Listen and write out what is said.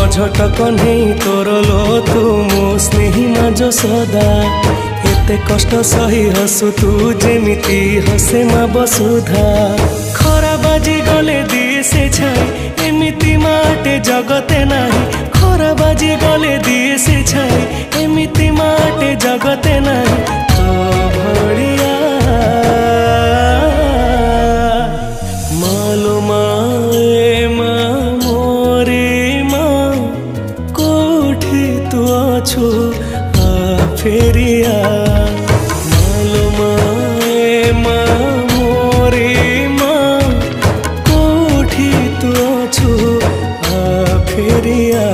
झटक नहीं तोर लो तू मो स्नेही माज सदा एते कष्ट सही हसु तू जेमिति हसे मा बसुधा खरा बाजी गले दिए से छाई एमिति माटे जगते नाही खरा बाजी गले दिए से छाई एमिति माटे जगते नाही तो भड़िया मालो माए मा मोरे मा कोठी तू अछु आ फेरिया मालो माए मा मोरे मा कोठी तू अछु आ फेरिया।